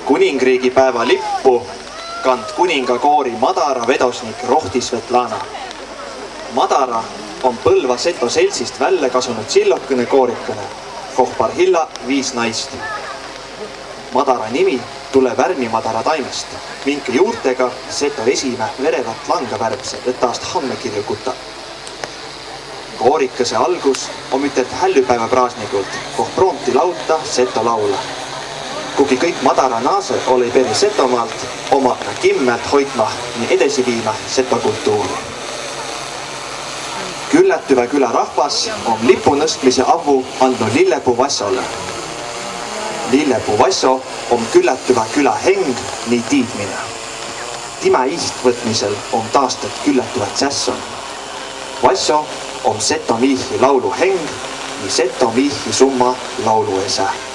kuningriigi päeva lippu kand kuningakoori Madara vedosnik Rohti Svetlana. Madara on Põlva Seto seltsist välja kasunud sillokene koorikene, kohpar hilla 5 naist. Madara nimi tuleb Värni-Madara taimest, minke juurtega Seto esime verevat langa värbse, et taast hamme kirjukuta. Koorikese algus on ütet hällüpäeva praasnikult, koh proonti lauta Seto laula. Kugi kõik Madara naase oli peri Setomaalt, omad nad kimmelt hoitma nii edasi viima Seto kultuuri. Küllätüvä küla rahvas on lipu nõstmise avu andnud Lillepuu Vassole. Lillepuu Vasso on küllätüvä küla heng nii tiidmine. Time ihtvõtmisel on taastet küllätüvät sässon. Vasso on Seto miihhi laulu heng nii Seto miihhi summa laulu ese.